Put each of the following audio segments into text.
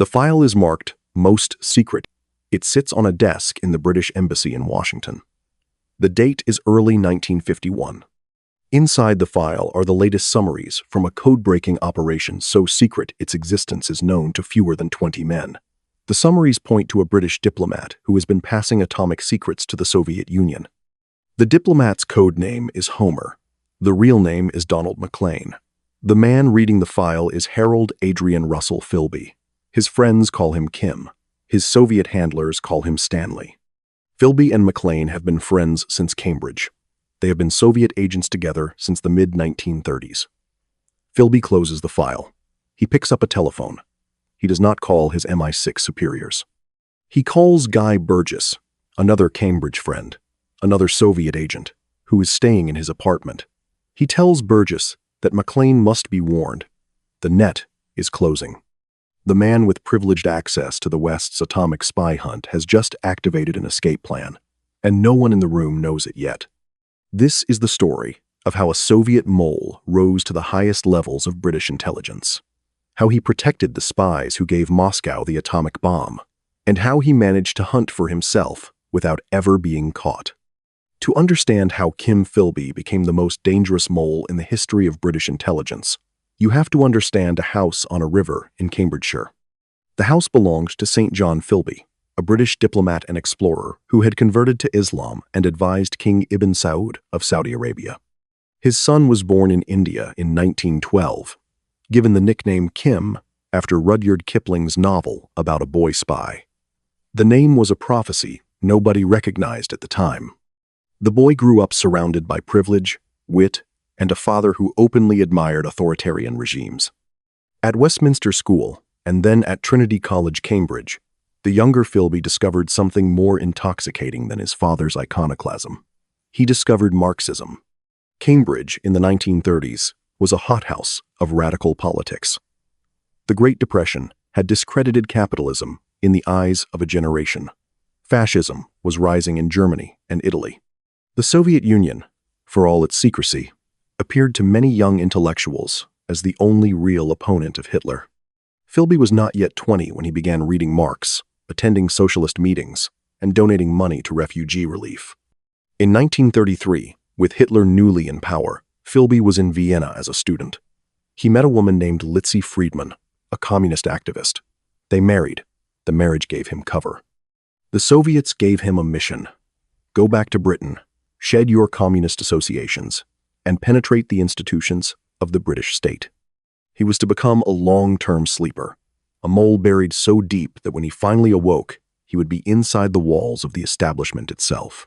The file is marked Most Secret. It sits on a desk in the British Embassy in Washington. The date is early 1951. Inside the file are the latest summaries from a code-breaking operation so secret its existence is known to fewer than 20 men. The summaries point to a British diplomat who has been passing atomic secrets to the Soviet Union. The diplomat's code name is Homer. The real name is Donald Maclean. The man reading the file is Harold Adrian Russell Philby. His friends call him Kim. His Soviet handlers call him Stanley. Philby and Maclean have been friends since Cambridge. They have been Soviet agents together since the mid-1930s. Philby closes the file. He picks up a telephone. He does not call his MI6 superiors. He calls Guy Burgess, another Cambridge friend, another Soviet agent, who is staying in his apartment. He tells Burgess that Maclean must be warned. The net is closing. The man with privileged access to the West's atomic spy hunt has just activated an escape plan, and no one in the room knows it yet. This is the story of how a Soviet mole rose to the highest levels of British intelligence, how he protected the spies who gave Moscow the atomic bomb, and how he managed to hunt for himself without ever being caught. To understand how Kim Philby became the most dangerous mole in the history of British intelligence, you have to understand a house on a river in Cambridgeshire. The house belonged to St. John Philby, a British diplomat and explorer who had converted to Islam and advised King Ibn Saud of Saudi Arabia. His son was born in India in 1912, given the nickname Kim after Rudyard Kipling's novel about a boy spy. The name was a prophecy nobody recognized at the time. The boy grew up surrounded by privilege, wit, and a father who openly admired authoritarian regimes. At Westminster School, and then at Trinity College, Cambridge, the younger Philby discovered something more intoxicating than his father's iconoclasm. He discovered Marxism. Cambridge, in the 1930s, was a hothouse of radical politics. The Great Depression had discredited capitalism in the eyes of a generation. Fascism was rising in Germany and Italy. The Soviet Union, for all its secrecy, appeared to many young intellectuals as the only real opponent of Hitler. Philby was not yet 20 when he began reading Marx, attending socialist meetings, and donating money to refugee relief. In 1933, with Hitler newly in power, Philby was in Vienna as a student. He met a woman named Litzy Friedman, a communist activist. They married. The marriage gave him cover. The Soviets gave him a mission. Go back to Britain, shed your communist associations, and penetrate the institutions of the British state. He was to become a long-term sleeper, a mole buried so deep that when he finally awoke, he would be inside the walls of the establishment itself.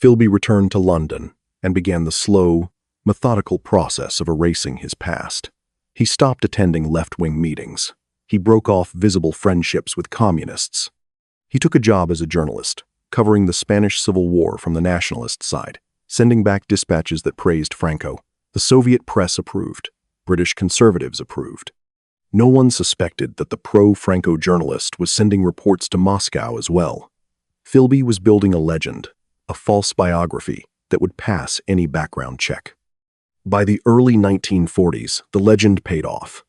Philby returned to London and began the slow, methodical process of erasing his past. He stopped attending left-wing meetings. He broke off visible friendships with communists. He took a job as a journalist, covering the Spanish Civil War from the nationalist side, sending back dispatches that praised Franco. The Soviet press approved. British conservatives approved. No one suspected that the pro-Franco journalist was sending reports to Moscow as well. Philby was building a legend, a false biography that would pass any background check. By the early 1940s, the legend paid off.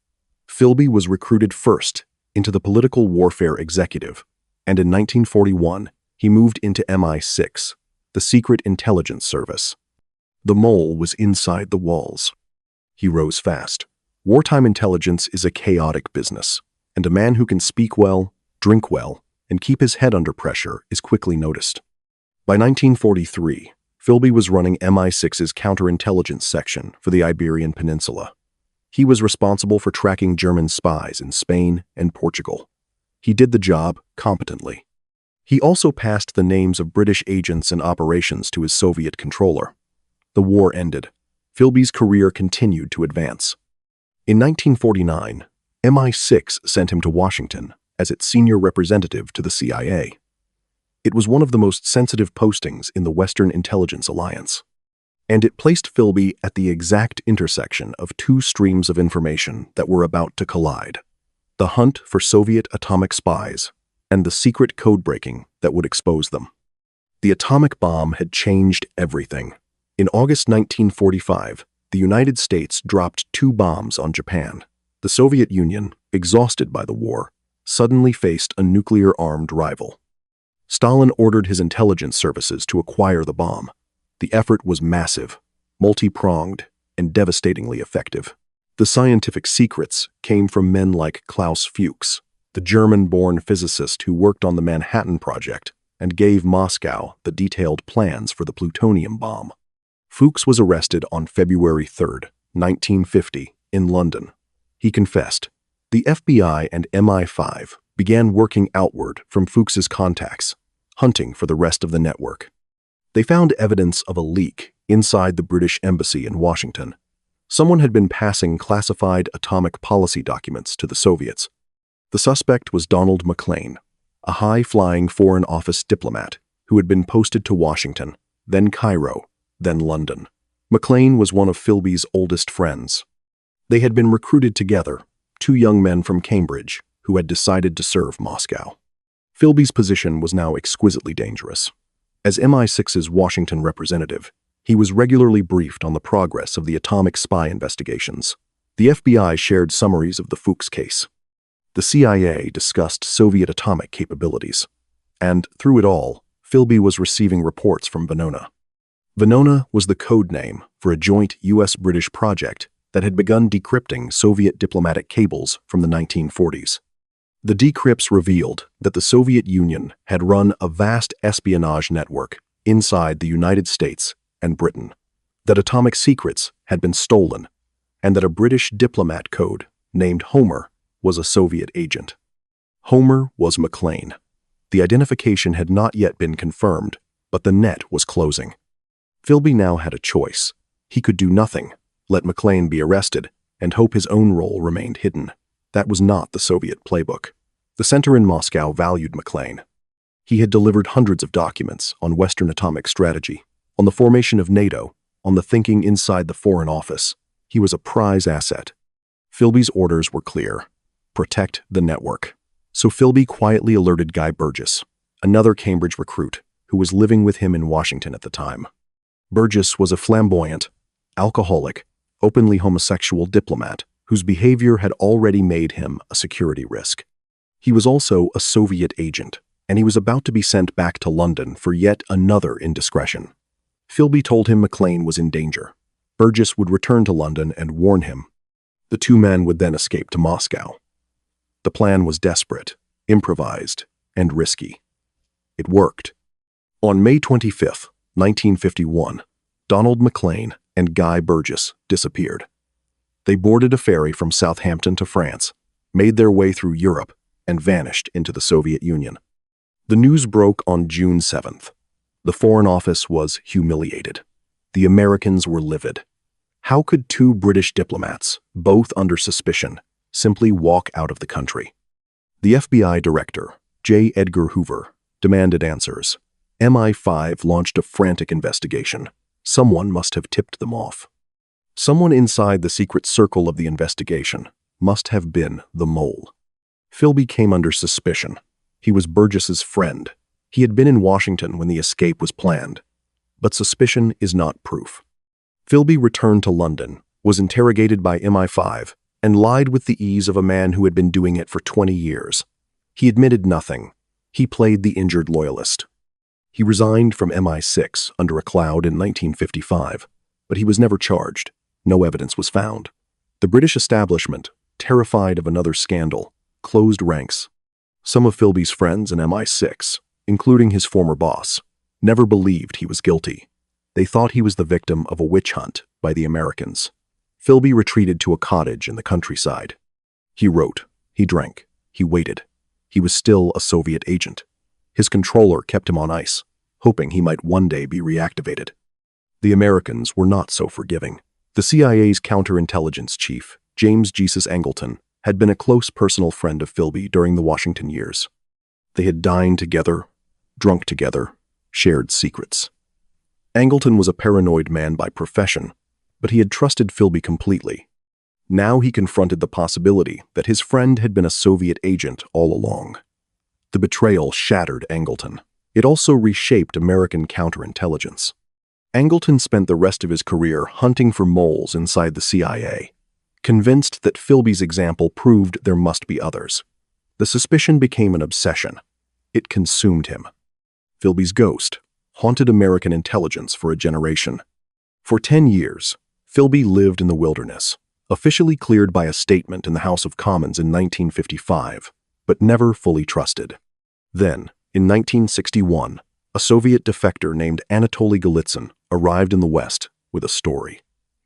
Philby was recruited first into the political warfare executive, and in 1941, he moved into MI6, the Secret Intelligence Service. The mole was inside the walls. He rose fast. Wartime intelligence is a chaotic business, and a man who can speak well, drink well, and keep his head under pressure is quickly noticed. By 1943, Philby was running MI6's counterintelligence section for the Iberian Peninsula. He was responsible for tracking German spies in Spain and Portugal. He did the job competently. He also passed the names of British agents and operations to his Soviet controller. The war ended. Philby's career continued to advance. In 1949, MI6 sent him to Washington as its senior representative to the CIA. It was one of the most sensitive postings in the Western Intelligence Alliance, and it placed Philby at the exact intersection of two streams of information that were about to collide: the hunt for Soviet atomic spies and the secret code-breaking that would expose them. The atomic bomb had changed everything. In August 1945, the United States dropped 2 bombs on Japan. The Soviet Union, exhausted by the war, suddenly faced a nuclear-armed rival. Stalin ordered his intelligence services to acquire the bomb. The effort was massive, multi-pronged, and devastatingly effective. The scientific secrets came from men like Klaus Fuchs, the German-born physicist who worked on the Manhattan Project and gave Moscow the detailed plans for the plutonium bomb. Fuchs was arrested on February 3, 1950, in London. He confessed. The FBI and MI5 began working outward from Fuchs's contacts, hunting for the rest of the network. They found evidence of a leak inside the British Embassy in Washington. Someone had been passing classified atomic policy documents to the Soviets. The suspect was Donald Maclean, a high-flying Foreign Office diplomat who had been posted to Washington, then Cairo, then London. Maclean was one of Philby's oldest friends. They had been recruited together, two young men from Cambridge who had decided to serve Moscow. Philby's position was now exquisitely dangerous. As MI6's Washington representative, he was regularly briefed on the progress of the atomic spy investigations. The FBI shared summaries of the Fuchs case. The CIA discussed Soviet atomic capabilities. And, through it all, Philby was receiving reports from Venona. Venona was the code name for a joint US-British project that had begun decrypting Soviet diplomatic cables from the 1940s. The decrypts revealed that the Soviet Union had run a vast espionage network inside the United States and Britain, that atomic secrets had been stolen, and that a British diplomat code named Homer was a Soviet agent. Homer was Maclean. The identification had not yet been confirmed, but the net was closing. Philby now had a choice. He could do nothing, let Maclean be arrested, and hope his own role remained hidden. That was not the Soviet playbook. The center in Moscow valued Maclean. He had delivered hundreds of documents on Western atomic strategy, on the formation of NATO, on the thinking inside the Foreign Office. He was a prize asset. Philby's orders were clear. Protect the network. So Philby quietly alerted Guy Burgess, another Cambridge recruit who was living with him in Washington at the time. Burgess was a flamboyant, alcoholic, openly homosexual diplomat whose behavior had already made him a security risk. He was also a Soviet agent, and he was about to be sent back to London for yet another indiscretion. Philby told him Maclean was in danger. Burgess would return to London and warn him. The two men would then escape to Moscow. The plan was desperate, improvised, and risky. It worked. On May 25, 1951, Donald Maclean and Guy Burgess disappeared. They boarded a ferry from Southampton to France, made their way through Europe, and vanished into the Soviet Union. The news broke on June 7th. The Foreign Office was humiliated. The Americans were livid. How could two British diplomats, both under suspicion, simply walk out of the country? The FBI director, J. Edgar Hoover, demanded answers. MI5 launched a frantic investigation. Someone must have tipped them off. Someone inside the secret circle of the investigation must have been the mole. Philby came under suspicion. He was Burgess's friend. He had been in Washington when the escape was planned. But suspicion is not proof. Philby returned to London, was interrogated by MI5, and lied with the ease of a man who had been doing it for 20 years. He admitted nothing. He played the injured loyalist. He resigned from MI6 under a cloud in 1955, but he was never charged. No evidence was found. The British establishment, terrified of another scandal, closed ranks. Some of Philby's friends in MI6, including his former boss, never believed he was guilty. They thought he was the victim of a witch hunt by the Americans. Philby retreated to a cottage in the countryside. He wrote, he drank, he waited. He was still a Soviet agent. His controller kept him on ice, hoping he might one day be reactivated. The Americans were not so forgiving. The CIA's counterintelligence chief, James Jesus Angleton, had been a close personal friend of Philby during the Washington years. They had dined together, drunk together, shared secrets. Angleton was a paranoid man by profession, but he had trusted Philby completely. Now he confronted the possibility that his friend had been a Soviet agent all along. The betrayal shattered Angleton. It also reshaped American counterintelligence. Angleton spent the rest of his career hunting for moles inside the CIA, convinced that Philby's example proved there must be others. The suspicion became an obsession. It consumed him. Philby's ghost haunted American intelligence for a generation. For 10 years, Philby lived in the wilderness, officially cleared by a statement in the House of Commons in 1955, but never fully trusted. Then, in 1961, a Soviet defector named Anatoly Golitsyn arrived in the West with a story.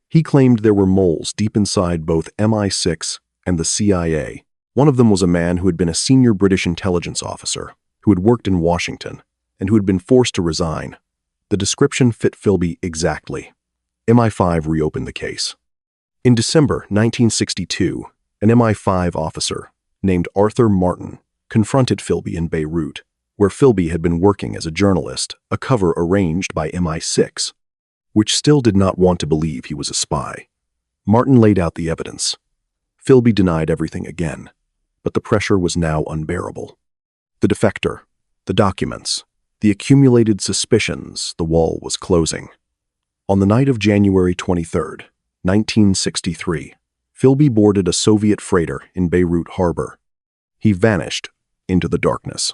He claimed there were moles deep inside both MI6 and the CIA. One of them was a man who had been a senior British intelligence officer, who had worked in Washington, and who had been forced to resign. The description fit Philby exactly. MI5 reopened the case. In December 1962, an MI5 officer named Arthur Martin confronted Philby in Beirut, where Philby had been working as a journalist, a cover arranged by MI6, which still did not want to believe he was a spy. Martin laid out the evidence. Philby denied everything again, but the pressure was now unbearable. The defector, the documents, the accumulated suspicions, the wall was closing. On the night of January 23, 1963, Philby boarded a Soviet freighter in Beirut harbor. He vanished into the darkness.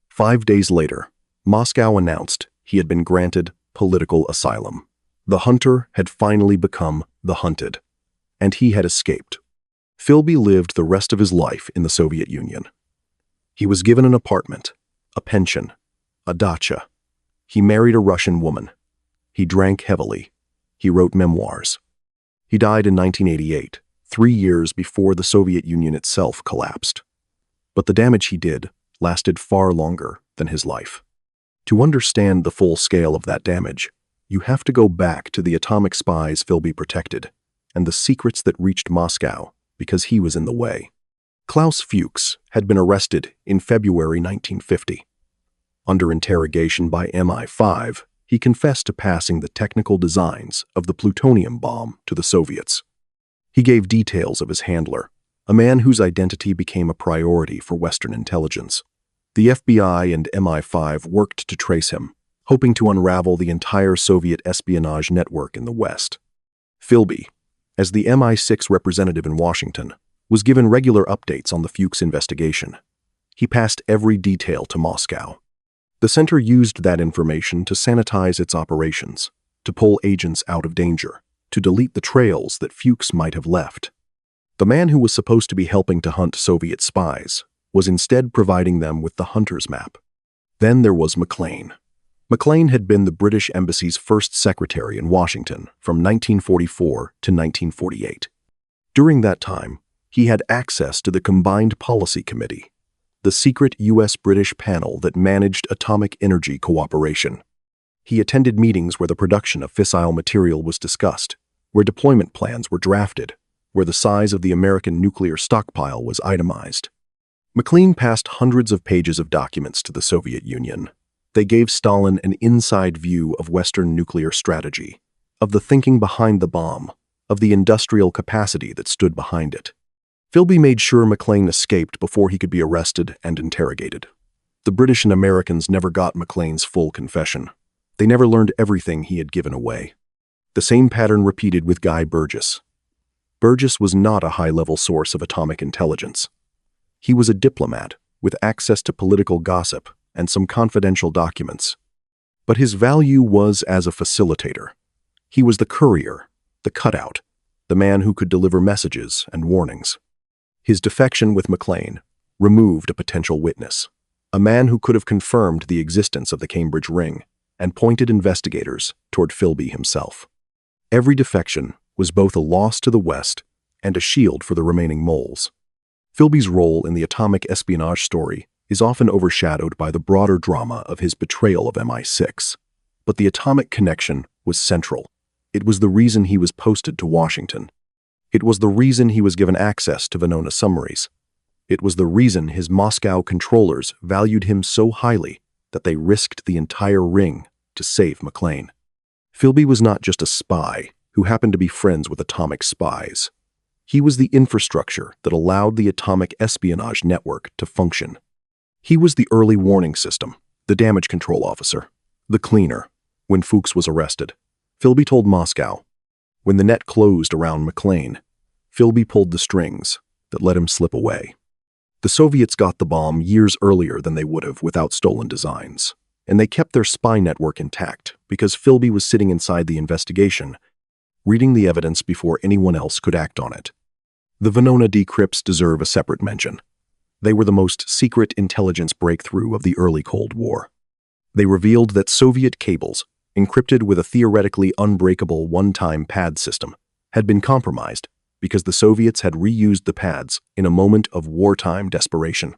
5 days later, Moscow announced he had been granted political asylum. The hunter had finally become the hunted, and he had escaped. Philby lived the rest of his life in the Soviet Union. He was given an apartment, a pension, a dacha. He married a Russian woman. He drank heavily. He wrote memoirs. He died in 1988, 3 years before the Soviet Union itself collapsed. But the damage he did lasted far longer than his life. To understand the full scale of that damage, you have to go back to the atomic spies Philby protected and the secrets that reached Moscow because he was in the way. Klaus Fuchs had been arrested in February 1950. Under interrogation by MI5, he confessed to passing the technical designs of the plutonium bomb to the Soviets. He gave details of his handler, a man whose identity became a priority for Western intelligence. The FBI and MI5 worked to trace him, hoping to unravel the entire Soviet espionage network in the West. Philby, as the MI6 representative in Washington, was given regular updates on the Fuchs investigation. He passed every detail to Moscow. The center used that information to sanitize its operations, to pull agents out of danger, to delete the trails that Fuchs might have left. The man who was supposed to be helping to hunt Soviet spies was instead providing them with the hunter's map. Then there was Maclean. Maclean had been the British Embassy's first secretary in Washington from 1944 to 1948. During that time, he had access to the Combined Policy Committee, the secret U.S.-British panel that managed atomic energy cooperation. He attended meetings where the production of fissile material was discussed, where deployment plans were drafted, where the size of the American nuclear stockpile was itemized. Maclean passed hundreds of pages of documents to the Soviet Union. They gave Stalin an inside view of Western nuclear strategy, of the thinking behind the bomb, of the industrial capacity that stood behind it. Philby made sure Maclean escaped before he could be arrested and interrogated. The British and Americans never got Maclean's full confession. They never learned everything he had given away. The same pattern repeated with Guy Burgess. Burgess was not a high-level source of atomic intelligence. He was a diplomat with access to political gossip and some confidential documents. But his value was as a facilitator. He was the courier, the cutout, the man who could deliver messages and warnings. His defection with Maclean removed a potential witness, a man who could have confirmed the existence of the Cambridge Ring and pointed investigators toward Philby himself. Every defection was both a loss to the West and a shield for the remaining moles. Philby's role in the atomic espionage story is often overshadowed by the broader drama of his betrayal of MI6. But the atomic connection was central. It was the reason he was posted to Washington. It was the reason he was given access to Venona summaries. It was the reason his Moscow controllers valued him so highly that they risked the entire ring to save Maclean. Philby was not just a spy who happened to be friends with atomic spies. He was the infrastructure that allowed the atomic espionage network to function. He was the early warning system, the damage control officer, the cleaner. When Fuchs was arrested, Philby told Moscow. When the net closed around Maclean, Philby pulled the strings that let him slip away. The Soviets got the bomb years earlier than they would have without stolen designs, and they kept their spy network intact because Philby was sitting inside the investigation, reading the evidence before anyone else could act on it. The Venona decrypts deserve a separate mention. They were the most secret intelligence breakthrough of the early Cold War. They revealed that Soviet cables, encrypted with a theoretically unbreakable one-time pad system, had been compromised because the Soviets had reused the pads in a moment of wartime desperation.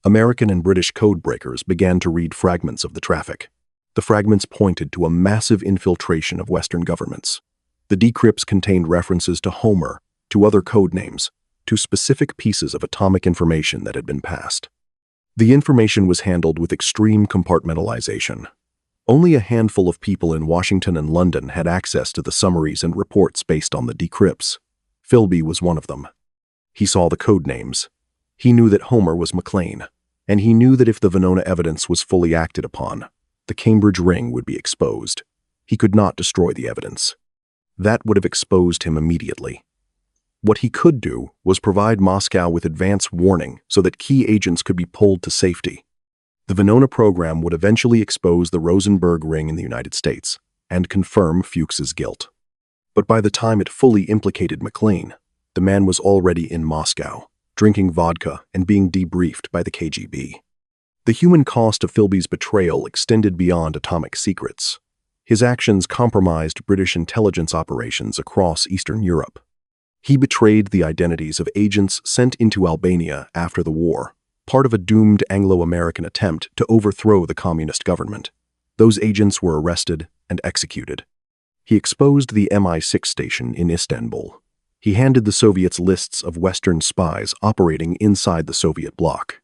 American and British codebreakers began to read fragments of the traffic. The fragments pointed to a massive infiltration of Western governments. The decrypts contained references to Homer, to other code names, to specific pieces of atomic information that had been passed. The information was handled with extreme compartmentalization. Only a handful of people in Washington and London had access to the summaries and reports based on the decrypts. Philby was one of them. He saw the code names. He knew that Homer was Maclean, and he knew that if the Venona evidence was fully acted upon, the Cambridge ring would be exposed. He could not destroy the evidence. That would have exposed him immediately. What he could do was provide Moscow with advance warning so that key agents could be pulled to safety. The Venona program would eventually expose the Rosenberg ring in the United States and confirm Fuchs's guilt. But by the time it fully implicated Maclean, the man was already in Moscow, drinking vodka and being debriefed by the KGB. The human cost of Philby's betrayal extended beyond atomic secrets. His actions compromised British intelligence operations across Eastern Europe. He betrayed the identities of agents sent into Albania after the war, part of a doomed Anglo-American attempt to overthrow the communist government. Those agents were arrested and executed. He exposed the MI6 station in Istanbul. He handed the Soviets lists of Western spies operating inside the Soviet bloc.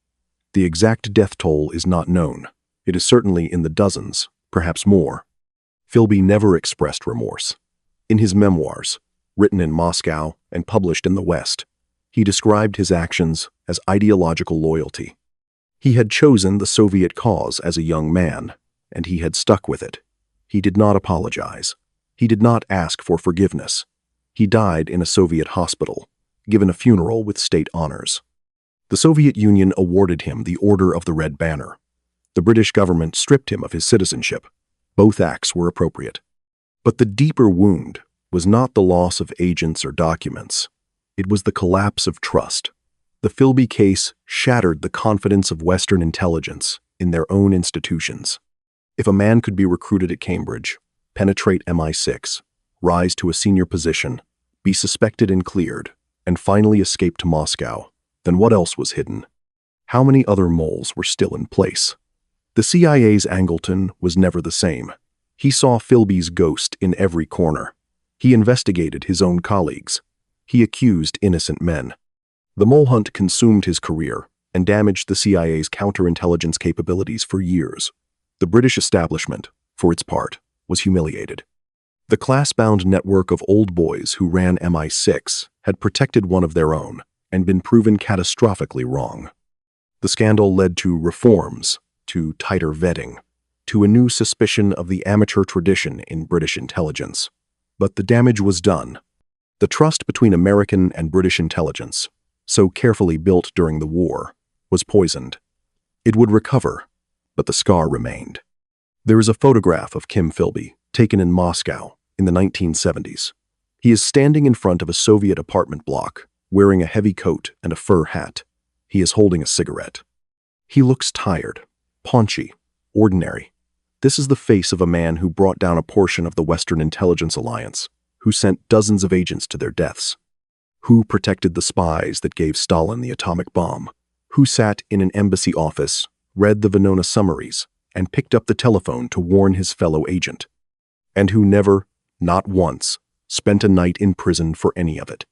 The exact death toll is not known. It is certainly in the dozens, perhaps more. Philby never expressed remorse. In his memoirs, written in Moscow and published in the West, he described his actions as ideological loyalty. He had chosen the Soviet cause as a young man, and he had stuck with it. He did not apologize. He did not ask for forgiveness. He died in a Soviet hospital, given a funeral with state honors. The Soviet Union awarded him the Order of the Red Banner. The British government stripped him of his citizenship. Both acts were appropriate. But the deeper wound was not the loss of agents or documents. It was the collapse of trust. The Philby case shattered the confidence of Western intelligence in their own institutions. If a man could be recruited at Cambridge, penetrate MI6, rise to a senior position, be suspected and cleared, and finally escape to Moscow, then what else was hidden? How many other moles were still in place? The CIA's Angleton was never the same. He saw Philby's ghost in every corner. He investigated his own colleagues. He accused innocent men. The mole hunt consumed his career and damaged the CIA's counterintelligence capabilities for years. The British establishment, for its part, was humiliated. The class-bound network of old boys who ran MI6 had protected one of their own and been proven catastrophically wrong. The scandal led to reforms, to tighter vetting, to a new suspicion of the amateur tradition in British intelligence. But the damage was done. The trust between American and British intelligence, so carefully built during the war, was poisoned. It would recover, but the scar remained. There is a photograph of Kim Philby, taken in Moscow in the 1970s. He is standing in front of a Soviet apartment block, wearing a heavy coat and a fur hat. He is holding a cigarette. He looks tired, paunchy, ordinary. This is the face of a man who brought down a portion of the Western Intelligence Alliance, who sent dozens of agents to their deaths, who protected the spies that gave Stalin the atomic bomb, who sat in an embassy office, read the Venona summaries, and picked up the telephone to warn his fellow agent, and who never, not once, spent a night in prison for any of it.